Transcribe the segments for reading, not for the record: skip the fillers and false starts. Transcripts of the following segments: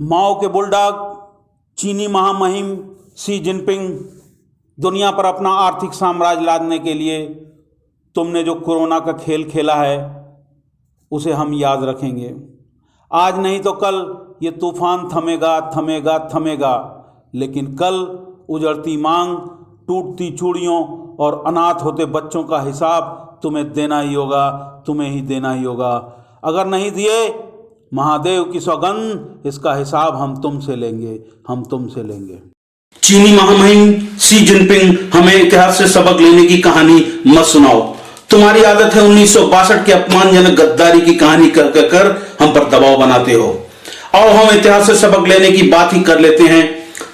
माओ के बुलडॉग चीनी महामहिम शी जिनपिंग, दुनिया पर अपना आर्थिक साम्राज्य लादने के लिए तुमने जो कोरोना का खेल खेला है उसे हम याद रखेंगे। आज नहीं तो कल ये तूफान थमेगा थमेगा थमेगा, लेकिन कल उजड़ती मांग, टूटती चूड़ियों और अनाथ होते बच्चों का हिसाब तुम्हें देना ही होगा, तुम्हें ही देना ही होगा। अगर नहीं दिए, महादेव की सौगंध, इसका हिसाब हम तुमसे लेंगे, हम तुमसे लेंगे। चीनी महामहिम शी जिनपिंग, हमें इतिहास से सबक लेने की कहानी मत सुनाओ। तुम्हारी आदत है 1962 के अपमानजनक गद्दारी की कहानी कर हम पर दबाव बनाते हो। आओ हम इतिहास से सबक लेने की बात ही कर लेते हैं।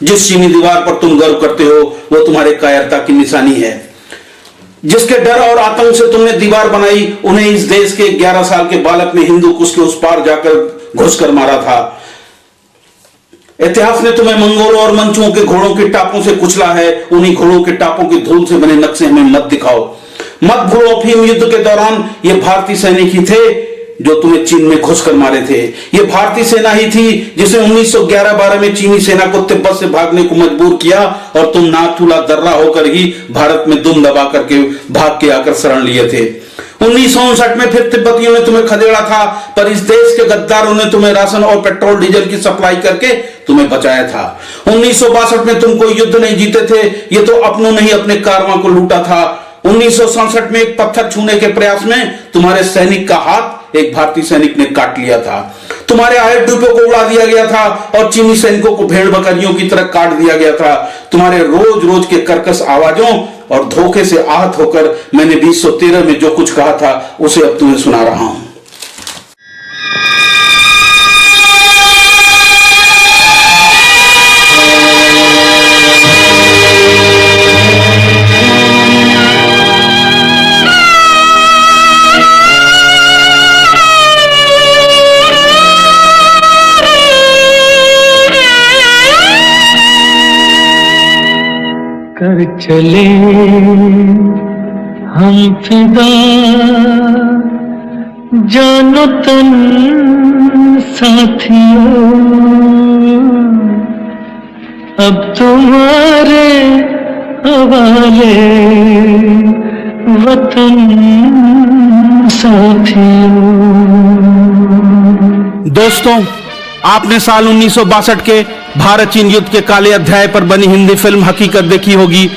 जिस चीनी दीवार पर तुम गर्व करते हो वो तुम्हारे कायरता की निशानी है। जिसके डर और आतंक से तुमने दीवार बनाई, उन्हें इस देश के 11 साल के बालक ने हिंदू कुश के उस पार जाकर घुसकर मारा था। इतिहास ने तुम्हें मंगोलों और मंचुओं के घोड़ों के टापों से कुचला है। उन्हीं घोड़ों के टापों की धूल से बने नक्शे हमें मत दिखाओ। मत भूलो, अफीम युद्ध के दौरान ये भारतीय सैनिक ही थे जो तुम्हें चीन में घुसकर मारे थे। ये भारतीय सेना ही थी जिसने 1911-12 में चीनी सेना को तिब्बत से भागने को मजबूर किया और तुम नाथुला दर्रा होकर ही भारत में दुम दबा करके भाग के आकर शरण लिए थे। 1959 में फिर तिब्बतियों ने तुम्हें खदेड़ा था, पर इस देश के गद्दारों ने तुम्हें राशन और पेट्रोल डीजल की सप्लाई करके तुम्हें बचाया था। 1962 में तुम कोई युद्ध नहीं जीते थे, ये तो अपनों ने ही अपने कारवां को लूटा था। 1967 में एक पत्थर छूने के प्रयास में तुम्हारे सैनिक का हाथ एक भारतीय सैनिक ने काट लिया था। तुम्हारे आयुध डिपो को उड़ा दिया गया था और चीनी सैनिकों को भेड़ बकरियों की तरह काट दिया गया था। तुम्हारे रोज रोज के कर्कश आवाजों और धोखे से आहत होकर मैंने 2013 में जो कुछ कहा था उसे अब तुम्हें सुना रहा हूं। कर चले हम फिदा, जानो तन साथियों, अब तुम्हारे हवाले वतन साथियों। दोस्तों, आपने साल 1962 के भारत चीन युद्ध के काले अध्याय पर बनी हिंदी फिल्म हकीकत देखी होगी।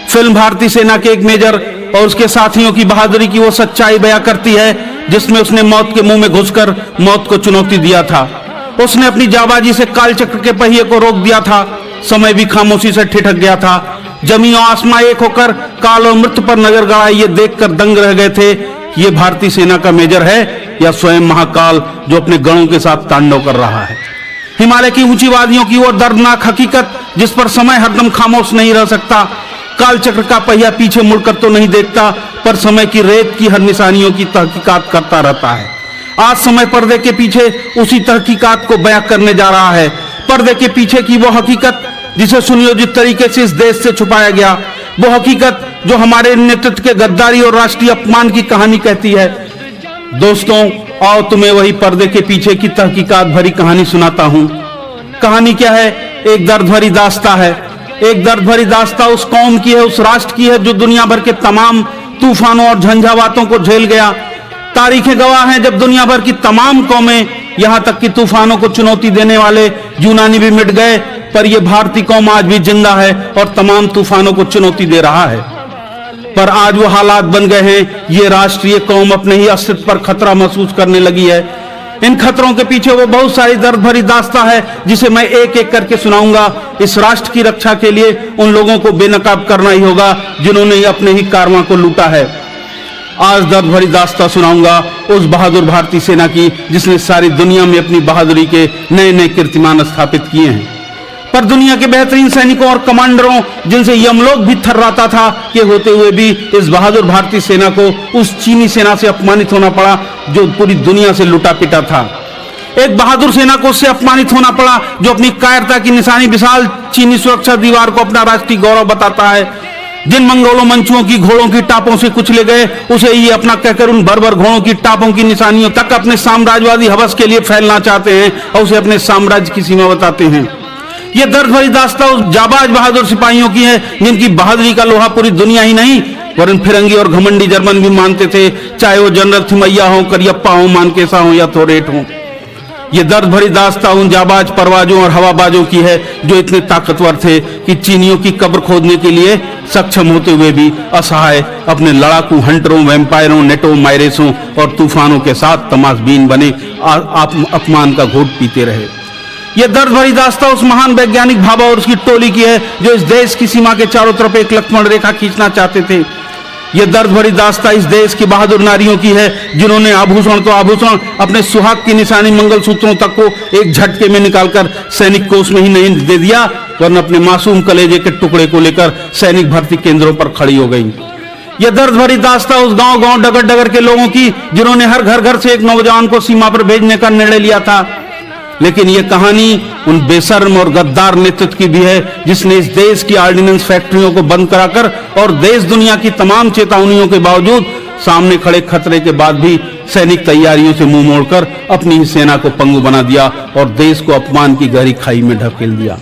फिल्म भारतीय सेना के एक मेजर और उसके साथियों की बहादुरी की वो सच्चाई बयां करती है जिसमें उसने मौत के मुंह में घुसकर मौत को चुनौती दिया था। उसने अपनी जाबाजी से कालचक्र के पहिए को रोक दिया था। समय भी खामोशी से ठिठक गया था। जमीन और आसमां एक होकर काल और मृत्यु पर नजर गड़ाई ये देखकर दंग रह गए थे। ये भारतीय सेना का मेजर है या स्वयं महाकाल जो अपने गणों के साथ तांडव कर रहा है। हिमालय की ऊंची वादियों की वो दर्दनाक हकीकत जिस पर समय हरदम खामोश नहीं रह सकता। कालचक्र का पहिया पीछे मुड़कर तो नहीं देखता, पर समय की रेत की हर निशानियों की तहकीकात करता रहता है। आज समय पर्दे के पीछे उसी तहकीकात को बयां करने जा रहा है। पर्दे के पीछे की वो हकीकत जिसे सुनियोजित तरीके से इस देश से छुपाया गया, वो हकीकत जो हमारे नेतृत्व के गद्दारी और राष्ट्रीय अपमान की कहानी कहती है। दोस्तों, आओ तुम्हें वही पर्दे के पीछे की तहकीकात भरी कहानी सुनाता हूं। कहानी क्या है? एक दर्द भरी दास्ता है। एक दर्द भरी दास्ता उस कौम की है, उस राष्ट्र की है जो दुनिया भर के तमाम तूफानों और झंझावातों को झेल गया। तारीखें गवाह हैं जब दुनिया भर की तमाम कौमें, यहां तक कि तूफानों को चुनौती देने वाले यूनानी भी मिट गए, पर यह भारतीय कौम आज भी जिंदा है और तमाम तूफानों को चुनौती दे रहा है। पर आज वो हालात बन गए हैं, ये राष्ट्रीय कौम अपने ही अस्तित्व पर खतरा महसूस करने लगी है। इन खतरों के पीछे वो बहुत सारी दर्द भरी दास्तां है जिसे मैं एक एक करके सुनाऊंगा। इस राष्ट्र की रक्षा के लिए उन लोगों को बेनकाब करना ही होगा जिन्होंने अपने ही कारवां को लूटा है। आज दर्द भरी दास्तां सुनाऊंगा उस बहादुर भारतीय सेना की जिसने सारी दुनिया में अपनी बहादुरी के नए नए कीर्तिमान स्थापित किए हैं। पर दुनिया के बेहतरीन सैनिकों और कमांडरों जिनसे यमलोक भी थर्राता था, के होते हुए भी इस बहादुर भारतीय सेना को उस चीनी सेना से अपमानित होना पड़ा जो पूरी दुनिया से लुटा पिटा था। एक बहादुर सेना को उससे अपमानित होना पड़ा जो अपनी कायरता की निशानी विशाल चीनी सुरक्षा दीवार को अपना राष्ट्रीय गौरव बताता है। जिन मंगोलों मंचुओं की घोड़ों की टापों से कुचले गए, उसे ये अपना कहकर उन बर्बर घोड़ों की टापों की निशानियों तक अपने साम्राज्यवादी हवस के लिए फैलना चाहते हैं और उसे अपने साम्राज्य की सीमा बताते हैं। ये दर्द भरी दास्तां उस जाबाज बहादुर सिपाहियों की है जिनकी बहादुरी का लोहा पूरी दुनिया ही नहीं वरन फिरंगी और घमंडी जर्मन भी मानते थे, चाहे वो जनरल थिमैया हो, करियप्पा हो, मानकेसा हो या थोरेट हो। ये दर्द भरी दास्तां उन जाबाज परवाजों और हवाबाजों की है जो इतने ताकतवर थे कि चीनियों की कब्र खोदने के लिए सक्षम होते हुए भी असहाय अपने लड़ाकू हंटरों, वैम्पायरों, नेटो, मायरेसों और तूफानों के साथ तमाशबीन बने अपमान का घोट पीते रहे। यह दर्द भरी दास्तां उस महान वैज्ञानिक भाभा और उसकी टोली की है जो इस देश की सीमा के चारों तरफ एक लक्ष्मण रेखा खींचना चाहते थे। यह दर्द भरी दास्तां इस देश की बहादुर नारियों की है जिन्होंने आभूषण तो आभूषण अपने सुहाग की निशानी मंगलसूत्रों तक को एक झटके में निकालकर सैनिक कोष में ही नहीं दे दिया वरन अपने मासूम कलेजे के टुकड़े को लेकर सैनिक भर्ती केंद्रों पर खड़ी हो गई। यह दर्द भरी दास्तां उस गांव गांव डगर डगर के लोगों की जिन्होंने हर घर घर से एक नौजवान को सीमा पर भेजने का निर्णय लिया था। लेकिन यह कहानी उन बेशर्म और गद्दार नेतृत्व की भी है जिसने इस देश की ऑर्डिनेंस फैक्ट्रियों को बंद कराकर और देश दुनिया की तमाम चेतावनियों के बावजूद सामने खड़े खतरे के बाद भी सैनिक तैयारियों से मुंह मोड़कर अपनी ही सेना को पंगु बना दिया और देश को अपमान की गहरी खाई में ढकेल दिया।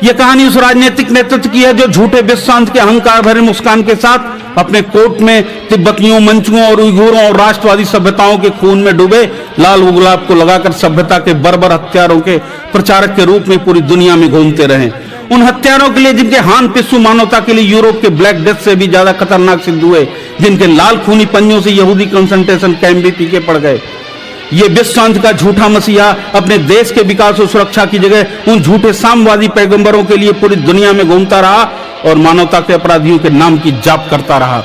यह कहानी उस राजनीतिक नेतृत्व की है जो झूठे विश्वांत के अहंकार भरे मुस्कान के साथ अपने कोर्ट में तिब्बतियों, मंचुओं और उइगुरों और राष्ट्रवादी सभ्यताओं के खून में डूबे लाल गुलाब को लगाकर सभ्यता के बर्बर हत्यारों के प्रचारक के रूप में पूरी दुनिया में घूमते रहे। उन हत्यारों के लिए जिनके हान पिस्सू मानवता के लिए यूरोप के ब्लैक डेथ से भी ज्यादा खतरनाक सिद्ध हुए, जिनके लाल खूनी पंजों से यहूदी कंसंट्रेशन कैंप भी फीके पड़ गए। ये विश्वांत का झूठा मसीहा अपने देश के विकास और सुरक्षा की जगह उन झूठे साम्यवादी पैगंबरों के लिए पूरी दुनिया में घूमता रहा और मानवता के अपराधियों के नाम की जाप करता रहा।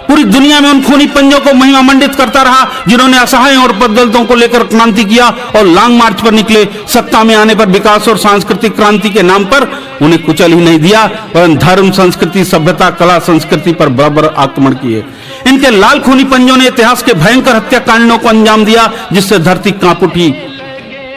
पूरी दुनिया में उन खूनी पंजों को महिमा मंडित करता रहा जिन्होंने असहाय और बदलतों को लेकर क्रांति किया और लॉन्ग मार्च पर निकले। सत्ता में आने पर विकास और सांस्कृतिक क्रांति के नाम पर उन्हें कुचल ही नहीं दिया वरन धर्म, संस्कृति, सभ्यता, कला, संस्कृति पर बराबर आक्रमण किए। इनके लाल खूनी पंजों ने इतिहास के भयंकर हत्याकांडों को अंजाम दिया जिससे धरती कांप उठी।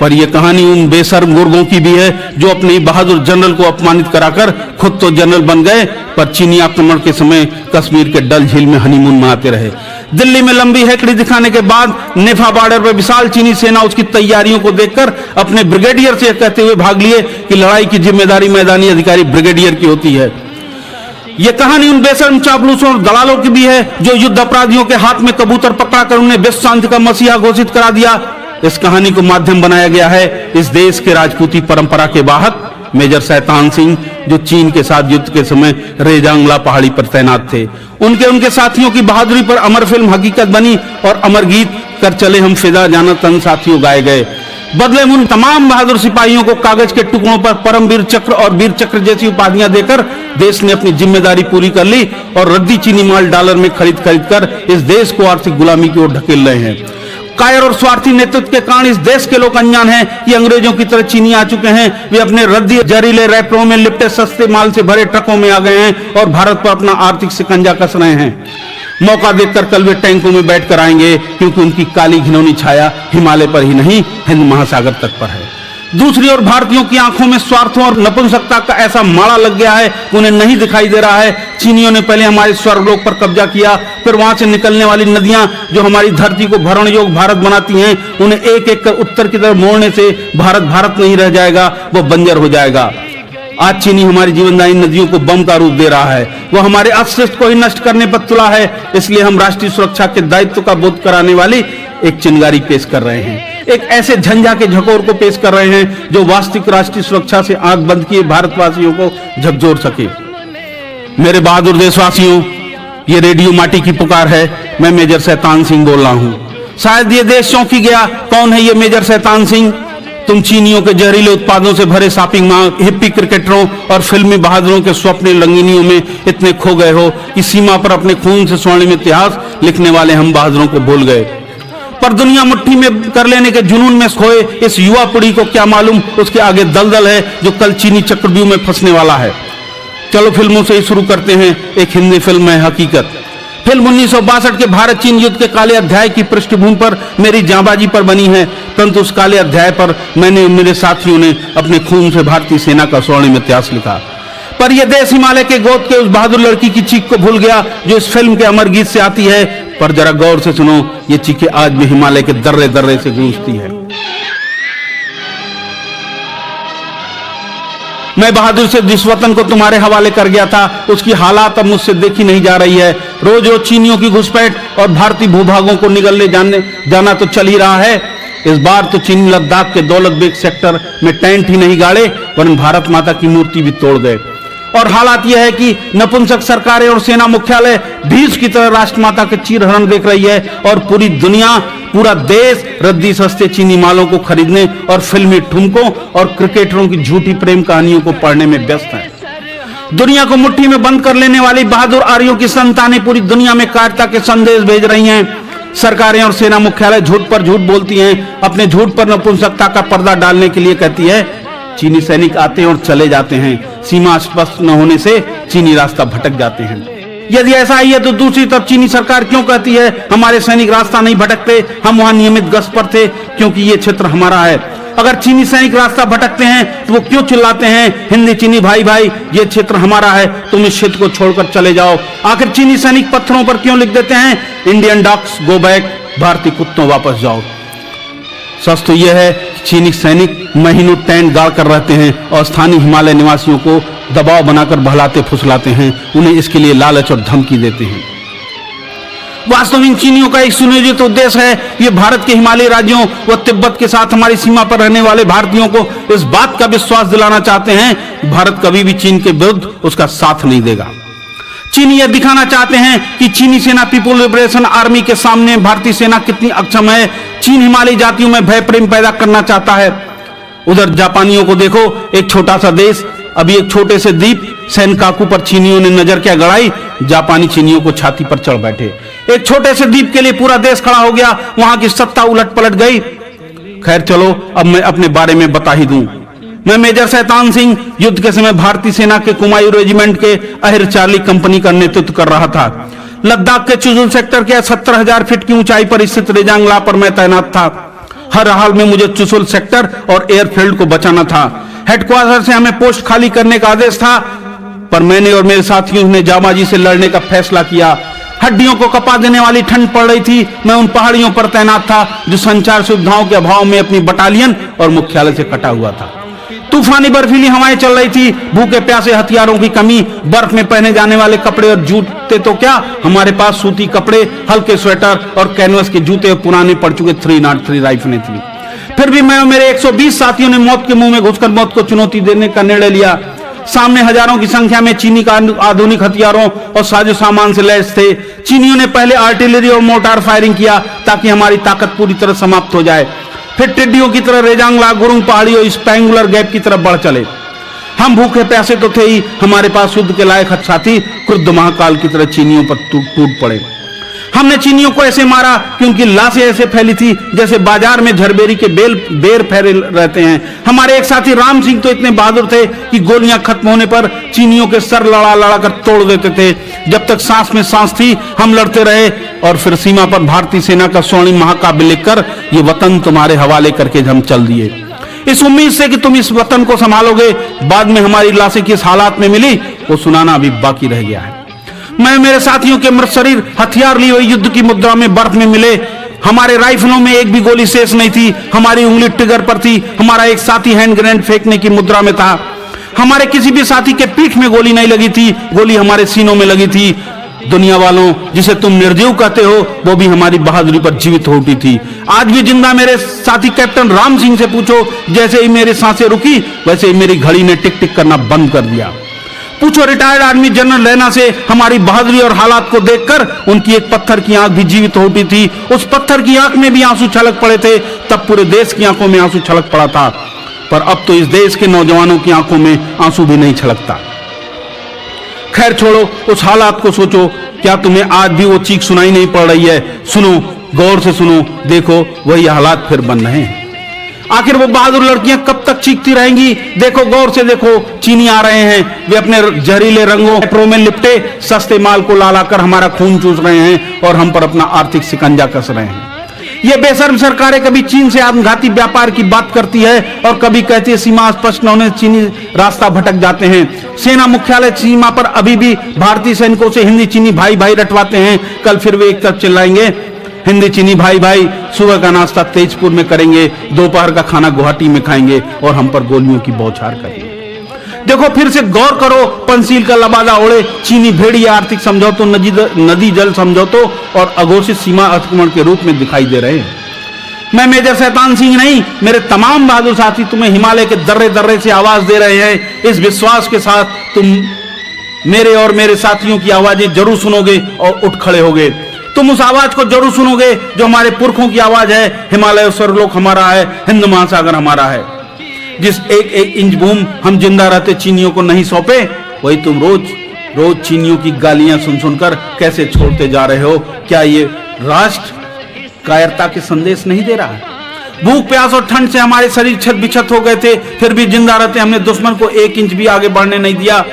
पर यह कहानी उन बेशर्म गुर्गों की भी है जो अपने बहादुर जनरल को अपमानित कराकर खुद तो जनरल बन गए पर चीनी आक्रमण के समय कश्मीर के डल झील में हनीमून मनाते रहे। दिल्ली में लंबी हैकड़ी दिखाने के बाद नेफा बॉर्डर पर विशाल चीनी सेना उसकी तैयारियों को देखकर अपने ब्रिगेडियर से कहते हुए भाग लिए कि लड़ाई की जिम्मेदारी मैदानी अधिकारी ब्रिगेडियर की होती है। यह कहानी उन बेशर्म चापलूसों और दलालों की भी है जो युद्ध अपराधियों के हाथ में कबूतर पकड़ाकर उन्हें विश्व शांति का मसीहा घोषित करा दिया। इस कहानी को माध्यम बनाया गया है इस देश के राजपूती परंपरा के वाहक मेजर शैतान सिंह जो चीन के साथ युद्ध के समय रेजांगला पहाड़ी पर तैनात थे। उनके साथियों की बहादुरी पर अमर फिल्म हकीकत बनी और अमर गीत कर चले हम फिदा जाना तन साथियों गाए गए। बदले में उन तमाम बहादुर सिपाहियों को कागज के टुकड़ों पर परमवीर चक्र और वीर चक्र जैसी उपाधियां देकर देश ने अपनी जिम्मेदारी पूरी कर ली और रद्दी चीनी माल डॉलर में खरीद कर इस देश को आर्थिक गुलामी की ओर ढकेल रहे हैं। कायर और स्वार्थी नेतृत्व के कारण इस देश के लोग अनजान हैं कि अंग्रेजों की तरह चीनी आ चुके हैं। वे अपने रद्दी जहरीले रैपरों में लिपटे सस्ते माल से भरे ट्रकों में आ गए हैं और भारत पर अपना आर्थिक शिकंजा कस रहे हैं। मौका देखकर कल वे टैंकों में बैठकर आएंगे क्योंकि उनकी काली घिनौनी छाया हिमालय पर ही नहीं हिंद महासागर तक पर है। दूसरी ओर भारतीयों की आंखों में स्वार्थों और नपुंसकता का ऐसा माड़ा लग गया है उन्हें नहीं दिखाई दे रहा है। चीनियों ने पहले हमारे स्वर्गलोक पर कब्जा किया, फिर वहां से निकलने वाली नदियां जो हमारी धरती को भरण योग्य भारत बनाती हैं उन्हें एक एक कर उत्तर की तरफ मोड़ने से भारत भारत नहीं रह जाएगा, वो बंजर हो जाएगा। आज चीनी हमारी जीवनदायी नदियों को बम का रूप दे रहा है, वो हमारे अस्तित्व को ही नष्ट करने पर तुला है। इसलिए हम राष्ट्रीय सुरक्षा के दायित्व का बोध कराने वाली एक चिंगारी पेश कर रहे हैं, एक ऐसे झंझा के झकोर को पेश कर रहे हैं जो वास्तविक राष्ट्रीय सुरक्षा से आंख बंद किए भारतवासियों को झकझोर सके। मेरे बहादुर देशवासियों, ये रेडियो माटी की पुकार है। मैं मेजर शैतान सिंह बोल रहा हूं। शायद ये देश चौंकी गया, कौन है ये मेजर शैतान सिंह? तुम चीनियों के जहरीले उत्पादों से भरे शॉपिंग मॉल, हिप्पी क्रिकेटरों और फिल्मी बहादुरों के स्वप्न रंगीनियों में इतने खो गए हो कि सीमा पर अपने खून से स्वर्णिम इतिहास लिखने वाले हम बहादुरों को भूल गए। पर दुनिया मुट्ठी में कर लेने के जुनून में खोए इस युवा पीढ़ी को क्या मालूम उसके आगे दलदल है जो कल चीनी चक्रव्यूह में फंसने वाला है। चलो फिल्मों से ही शुरू करते हैं। एक हिंदी फिल्म है हकीकत। फिल्म 1962 के भारत चीन युद्ध के काले अध्याय की पृष्ठभूमि पर मेरी जांबाजी पर बनी है, परंतु उस काले अध्याय पर मैंने मेरे साथियों ने अपने खून से भारतीय सेना का स्वर्णिम इतिहास लिखा। पर यह देश हिमालय के गोद के उस बहादुर लड़की की चीख को भूल गया जो इस फिल्म के अमर गीत से आती है। पर जरा गौर से सुनो, ये चीखें आज भी हिमालय के दर्रे दर्रे से गूंजती है। मैं बहादुर से जिस वतन को तुम्हारे हवाले कर गया था, उसकी हालात अब मुझसे देखी नहीं जा रही है। रोज रोज चीनियों की घुसपैठ और भारतीय भूभागों को निगलने जाना तो चल ही रहा है। इस बार तो चीनी लद्दाख के दौलत बेग सेक्टर में टेंट ही नहीं गाड़े, वरन भारत माता की मूर्ति भी तोड़ गए। और हालात यह है कि नपुंसक सरकारें और सेना मुख्यालय भीष की तरह राष्ट्रमाता के चीरहरण देख रही है और पूरी दुनिया, पूरा देश रद्दी सस्ते चीनी मालों को खरीदने और फिल्मी ठुमकों और क्रिकेटरों की झूठी प्रेम कहानियों को पढ़ने में व्यस्त है। दुनिया को मुट्ठी में बंद कर लेने वाली बहादुर आर्यों की संतानें पूरी दुनिया में कायरता के संदेश भेज रही हैं। सरकारें और सेना मुख्यालय झूठ पर झूठ बोलती हैं, अपने झूठ पर नपुंसकता का पर्दा डालने के लिए कहती है चीनी सैनिक आते हैं और चले जाते हैं, सीमा स्पष्ट न होने से चीनी रास्ता भटक जाते हैं। यदि ऐसा ही है तो दूसरी तरफ चीनी सरकार क्यों कहती है हमारे सैनिक रास्ता नहीं भटकते, हम वहां नियमित गश्त पर थे क्योंकि ये क्षेत्र हमारा है। अगर चीनी सैनिक रास्ता भटकते हैं तो वो क्यों चिल्लाते हैं हिंदी चीनी भाई भाई, ये क्षेत्र हमारा है, तुम इस क्षेत्र को छोड़कर चले जाओ। आखिर चीनी सैनिक पत्थरों पर क्यों लिख देते हैं इंडियन डॉग्स गो बैक, भारतीय कुत्तों वापस जाओ। सच तो यह है कि चीनी सैनिक महीनों टेंट गाड़ कर रहते हैं और स्थानीय हिमालय निवासियों को दबाव बनाकर बहलाते फुसलाते हैं, उन्हें इसके लिए लालच और धमकी देते हैं। वास्तव में इन चीनियों का एक सुनियोजित उद्देश्य है, ये भारत के हिमालयी राज्यों व तिब्बत के साथ हमारी सीमा पर रहने वाले भारतीयों को इस बात का विश्वास दिलाना चाहते हैं भारत कभी भी चीन के विरुद्ध उसका साथ नहीं देगा। चीनी यह दिखाना चाहते हैं कि चीनी सेना पीपुल लिबरेशन आर्मी के सामने भारतीय सेना कितनी अक्षम है। चीन हिमालयी जातियों में भय प्रेम पैदा करना चाहता है। उधर जापानियों को देखो, एक छोटा सा देश, अभी एक छोटे से द्वीप सेनकाकू पर चीनियों ने नजर क्या गड़ाई, जापानी चीनियों को छाती पर चढ़ बैठे। एक छोटे से द्वीप के लिए पूरा देश खड़ा हो गया, वहां की सत्ता उलट पलट गई। खैर चलो, अब मैं अपने बारे में बता ही दूं। मैं मेजर शैतान सिंह युद्ध के समय भारतीय सेना के कुमायूं रेजिमेंट के अहिर चार्ली कंपनी का नेतृत्व कर रहा था। लद्दाख के चुजुल सेक्टर के 70,000 फीट की ऊंचाई पर स्थित रेजांगला पर मैं तैनात था। हर हाल में मुझे चुशुल सेक्टर और एयरफील्ड को बचाना था। हेडक्वार्टर से हमें पोस्ट खाली करने का आदेश था, पर मैंने और मेरे साथियों ने जाबाजी से लड़ने का फैसला किया। हड्डियों को कपा देने वाली ठंड पड़ रही थी। मैं उन पहाड़ियों पर तैनात था जो संचार सुविधाओं के अभाव में अपनी बटालियन और मुख्यालय से कटा हुआ था। तूफानी बर्फीली हवाएं चल रही थी, भूखे प्यासे हथियारों की कमी, बर्फ में पहने जाने वाले कपड़े और जूते तो क्या, हमारे पास सूती कपड़े, हल्के स्वेटर और कैनवस के जूते और पुराने पड़ चुके 303 राइफलें थी। फिर भी मैं और मेरे 120 साथियों ने मौत के मुंह में घुसकर मौत को चुनौती देने का निर्णय लिया। सामने हजारों की संख्या में चीनी का आधुनिक हथियारों और साजो सामान से लैस थे। चीनियों ने पहले आर्टिलरी और मोर्टार फायरिंग किया ताकि हमारी ताकत पूरी तरह समाप्त हो जाए। फिर टिड्डियों की तरह रेजांगला, गुरुंग पहाड़ी और स्पैंगुलर गैप की तरफ बढ़ चले। हम भूखे प्यासे तो थे ही, हमारे पास युद्ध के लायक साथी क्रुद्ध महाकाल की तरह चीनियों पर टूट पड़े। हमने चीनियों को ऐसे मारा कि उनकी लाशें ऐसे फैली थी जैसे बाजार में झरबेरी के बेर फैले रहते हैं। हमारे एक साथी राम सिंह तो इतने बहादुर थे कि गोलियां खत्म होने पर चीनियों के सर लड़ा लड़ा कर तोड़ देते थे। जब तक सांस में सांस थी हम लड़ते रहे और फिर सीमा पर भारतीय सेना का स्वर्णिम महाकाव्य लिखकर ये वतन तुम्हारे हवाले करके हम चल दिए, इस उम्मीद से कि तुम इस वतन को संभालोगे। बाद में हमारी लाशें किस हालात में मिली वो सुनाना अभी बाकी रह गया है। मैं मेरे साथियों के मृत शरीर हथियार लिए हुए युद्ध की मुद्रा में बर्फ में मिले। हमारे राइफलों में एक भी गोली शेष नहीं थी। हमारी उंगली ट्रिगर पर थी। हमारा एक साथी हैंड ग्रेनेड फेंकने की मुद्रा में था। हमारे किसी भी साथी के पीठ में गोली नहीं लगी थी, गोली हमारे सीनों में लगी थी। दुनिया वालों, जिसे तुम निर्जीव कहते हो, वो भी हमारी बहादुरी पर जीवित हो उठी थी। आज भी जिंदा मेरे साथी कैप्टन राम सिंह से पूछो, जैसे ही मेरी सांसें रुकी वैसे ही मेरी घड़ी ने टिक टिक करना बंद कर दिया। पूछो रिटायर्ड आर्मी जनरल लेना से हमारी बहादुरी और हालात को देखकर उनकी एक पत्थर की आंख भी जीवित हो उठी थी। उस पत्थर की आंख में भी आंसू छलक पड़े थे। तब पूरे देश की आंखों में आंसू छलक पड़ा था, पर अब तो इस देश के नौजवानों की आंखों में आंसू भी नहीं छलकता। खैर छोड़ो, उस हालात को सोचो। क्या तुम्हें आज भी वो चीख सुनाई नहीं पड़ रही है? सुनो, गौर से सुनो, देखो वही हालात फिर बन रहे हैं। आखिर वो बहादुर लड़कियां कब तक चीखती रहेंगी? देखो, गौर से देखो, चीनी आ रहे हैं। वे अपने जहरीले रंगों पेट्रोल में लिपटे सस्ते माल को लाकर हमारा खून चूस रहे हैं और हम पर अपना आर्थिक शिकंजा कस रहे हैं। ये बेशर्म सरकारें कभी चीन से आत्मघाती व्यापार की बात करती है और कभी कहती है सीमा स्पष्ट न होने चीनी रास्ता भटक जाते हैं। सेना मुख्यालय सीमा पर अभी भी भारतीय सैनिकों से हिंदी चीनी भाई भाई रटवाते हैं। कल फिर वे एक तरफ चिल्लाएंगे हिंदी चीनी भाई भाई, सुबह का नाश्ता तेजपुर में करेंगे, दोपहर का खाना गुवाहाटी में खाएंगे और हम पर गोलियों की बौछार करेंगे। देखो फिर से गौर करो, पंसील का लबादा ओढ़े चीनी भेड़िए आर्थिक समझौतों, नदी जल समझौतों और अघोषित सीमा अतिक्रमण के रूप में दिखाई दे रहे हैं। मैं मेजर शैतान सिंह नहीं, मेरे तमाम बहादुर साथी तुम्हें हिमालय के दर्रे दर्रे से आवाज दे रहे हैं। इस विश्वास के साथ तुम मेरे और मेरे साथियों की आवाजें जरूर सुनोगे और उठ खड़े होगे। तुम उस आवाज को जरूर सुनोगे जो हमारे पुरखों की आवाज है। हिमालय और स्वर्गलोक हमारा है, हिंद महासागर हमारा है। जिस एक एक इंच भूमि हम जिंदा रहते चीनियों को नहीं सौंपे, वही तुम रोज चीनियों की गालियां सुन सुनकर कैसे छोड़ते जा रहे हो। क्या ये राष्ट्र कायरता के संदेश नहीं दे रहा है? भूख प्यास और ठंड से हमारे शरीर छत बिछत हो गए थे, फिर भी जिंदा रहते हमने दुश्मन को एक इंच भी आगे बढ़ने नहीं दिया।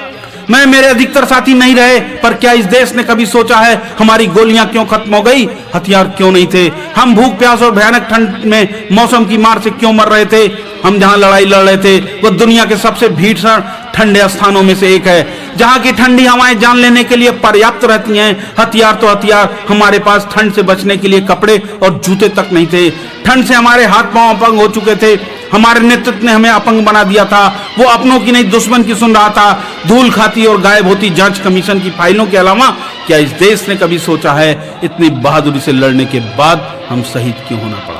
मैं मेरे अधिकतर साथी नहीं रहे, पर क्या इस देश ने कभी सोचा है हमारी गोलियां क्यों खत्म हो गई, हथियार क्यों नहीं थे? हम भूख प्यास और भयानक ठंड में मौसम की मार से क्यों मर रहे थे? हम जहां लड़ाई लड़ रहे थे वो दुनिया के सबसे भीषण ठंडे स्थानों में से एक है, जहां की ठंडी हवाएं जान लेने के लिए पर्याप्त रहती हैं। हथियार तो हथियार, हमारे पास ठंड से बचने के लिए कपड़े और जूते तक नहीं थे। ठंड से हमारे हाथ पांव अपंग हो चुके थे। हमारे नेतृत्व ने हमें अपंग बना दिया था। वो अपनों की नहीं दुश्मन की सुन रहा था। धूल खाती और गायब होती जांच कमीशन की फाइलों के अलावा क्या इस देश ने कभी सोचा है इतनी बहादुरी से लड़ने के बाद हम शहीद क्यों होना पड़ा?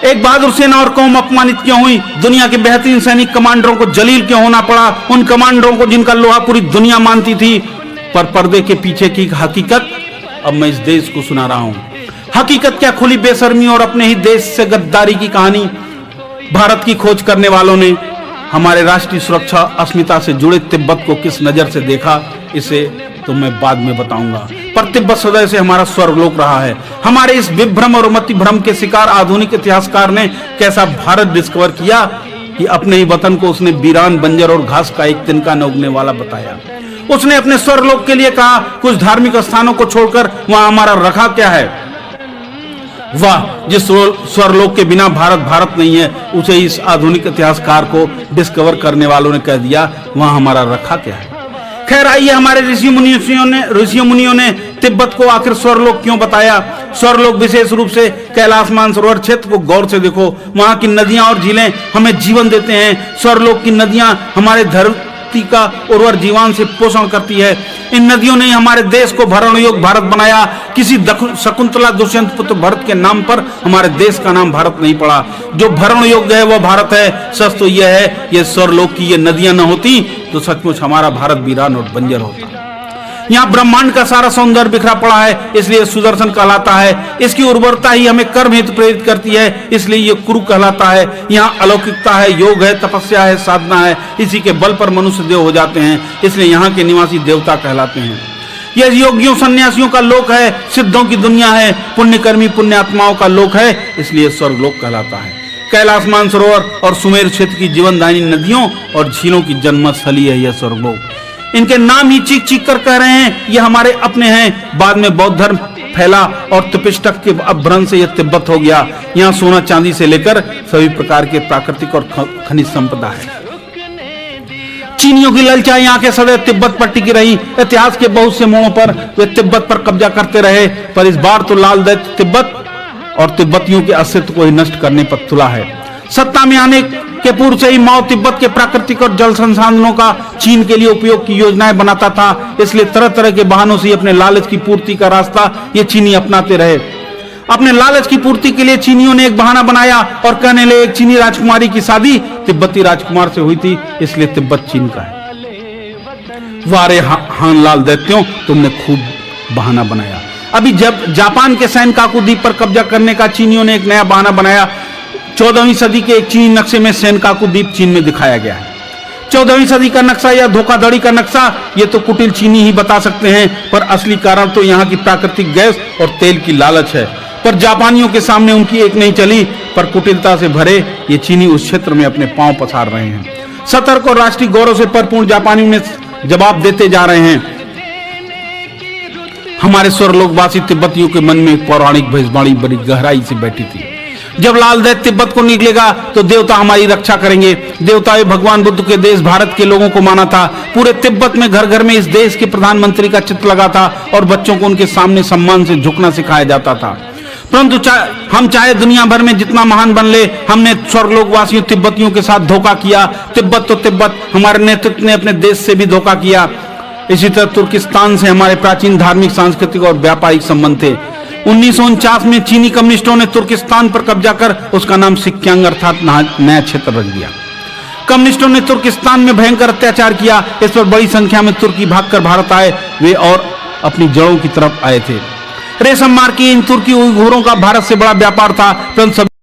एक बहादुर सेना और कौम अपमानित क्यों हुई? दुनिया के बेहतरीन सैनिक कमांडरों को जलील क्यों होना पड़ा? उन कमांडरों को जिनका लोहा पूरी दुनिया मानती थी। पर पर्दे के पीछे की हकीकत अब मैं इस देश को सुना रहा हूं। हकीकत क्या खुली बेशर्मी और अपने ही देश से गद्दारी की कहानी। भारत की खोज करने वालों ने हमारे राष्ट्रीय सुरक्षा अस्मिता से जुड़े तिब्बत को किस नजर से देखा, इसे तो मैं बाद में बताऊंगा। पर तिब्बत सदैव से हमारा स्वर्गलोक रहा है। हमारे इस विभ्रम और मति भ्रम के शिकार आधुनिक इतिहासकार ने कैसा भारत डिस्कवर किया कि अपने ही वतन को उसने वीरान, बंजर और घास का एक तिनका न उगने वाला बताया। उसने अपने स्वर्गलोक के लिए कहा कुछ धार्मिक स्थानों को छोड़कर वहां हमारा रखा क्या है? वाह, जिस स्वरलोक के बिना भारत भारत नहीं है, उसे इस आधुनिक इतिहासकार को डिस्कवर करने वालों ने कह दिया वहां हमारा रखा क्या है। खैर आइए, हमारे ऋषि मुनियों ने तिब्बत को आखिर स्वरलोक क्यों बताया? स्वरलोक विशेष रूप से कैलाश मानसरोवर क्षेत्र को गौर से देखो। वहां की नदियां और झीलें हमें जीवन देते हैं। स्वरलोक की नदियां हमारे धरती का उर्वर जीवन से पोषण करती है। इन नदियों ने हमारे देश को भरण योग्य भारत बनाया। किसी शकुंतला दुष्यंत पुत्र भरत के नाम पर हमारे देश का नाम भारत नहीं पड़ा। जो भरण योग्य है वह भारत है। सच तो यह है, ये स्वरलोक की ये नदियां न होती तो सचमुच हमारा भारत वीरान और बंजर होता। यहाँ ब्रह्मांड का सारा सौंदर्य बिखरा पड़ा है, इसलिए सुदर्शन कहलाता है। इसकी उर्वरता ही हमें कर्म हेतु प्रेरित करती है, इसलिए ये कुरु कहलाता है। यहाँ अलौकिकता है, योग है, तपस्या है, साधना है। इसी के बल पर मनुष्य देव हो जाते हैं, इसलिए यहाँ के निवासी देवता कहलाते हैं। यह योगियों सन्यासियों का लोक है, सिद्धों की दुनिया है, पुण्यकर्मी पुण्यात्माओं का लोक है, इसलिए स्वर्गलोक कहलाता है। कैलाश मानसरोवर और सुमेर क्षेत्र की जीवनदायिनी नदियों और झीलों की जन्मस्थली है यह स्वर्गलोक। इनके नाम ही चीख चीख कर कह रहे हैं ये हमारे अपने हैं। बाद में बौद्ध धर्म फैला और त्रिपिटक के अपभ्रंश से यह तिब्बत हो गया। यहाँ सोना चांदी से लेकर सभी प्रकार के प्राकृतिक और खनिज संपदा है। चीनियों की ललचाई यहाँ के सदैव तिब्बत पर टिकी रही। इतिहास के बहुत से मोड़ों पर वे तिब्बत पर कब्जा करते रहे, पर इस बार तो लाल दैत्य तिब्बत और तिब्बतियों के अस्तित्व को ही नष्ट करने पर तुला है। सत्ता में आने के पूर्व से ही माओ तिब्बत के प्राकृतिक और जल संसाधनों का चीन के लिए उपयोग की योजनाएं बनाता था, इसलिए तरह तरह के बहानों से अपने लालच की पूर्ति का रास्ता ये चीनी अपनाते रहे। अपने लालच की पूर्ति के लिए चीनियों ने एक बहाना बनाया और कहने लगे एक चीनी राजकुमारी की शादी तिब्बती राजकुमार से हुई थी, इसलिए तिब्बत चीन का है। वारे हान लाल दैत्यों, तुमने खूब बहाना बनाया। अभी जब जापान के सैनकाकू द्वीप पर कब्जा करने का चीनियों ने एक नया बहाना बनाया। 14वीं सदी के एक चीनी नक्शे में सैनकाकू द्वीप चीन में दिखाया गया है। 14वीं सदी का नक्शा या धोखाधड़ी का नक्शा ये तो कुटिल चीनी ही बता सकते हैं, पर असली कारण तो यहाँ की प्राकृतिक गैस और तेल की लालच है। पर जापानियों के सामने उनकी एक नहीं चली, पर कुटिलता से भरे ये चीनी उस क्षेत्र में अपने पांव पसार रहे हैं। सतर्क और राष्ट्रीय गौरव से परिपूर्ण जापानियों ने जवाब देते जा रहे हैं। हमारे स्वरलोकवासी तिब्बतियों के मन में एक पौराणिक भविष्यवाणी बड़ी गहराई से बैठी थी। जब लाल दैत्य तिब्बत को निकलेगा तो देवता हमारी रक्षा करेंगे। देवताएं भगवान बुद्ध के देश भारत के लोगों को माना था। पूरे तिब्बत में घर घर में इस देश के प्रधानमंत्री का चित्र लगा था और बच्चों को उनके सामने सम्मान से झुकना सिखाया जाता था। परंतु हम चाहे दुनिया भर में जितना महान बन ले, हमने स्वर्गलोकवासियों तिब्बतियों के साथ धोखा किया। तिब्बत तो तिब्बत, हमारे नेतृत्व ने अपने देश से भी धोखा किया। इसी तरह तुर्किस्तान से हमारे प्राचीन धार्मिक, सांस्कृतिक और व्यापारिक संबंध थे। 1949 में चीनी कम्युनिस्टों ने तुर्किस्तान पर कब्जा कर उसका नाम सिक्यांग अर्थात नया क्षेत्र रख दिया। कम्युनिस्टों ने तुर्किस्तान में भयंकर अत्याचार किया। इस पर बड़ी संख्या में तुर्की भागकर भारत आए, वे और अपनी जड़ों की तरफ आए थे। रेशम मार्ग की इन तुर्की उइघुरों का भारत से बड़ा व्यापार था, परंतु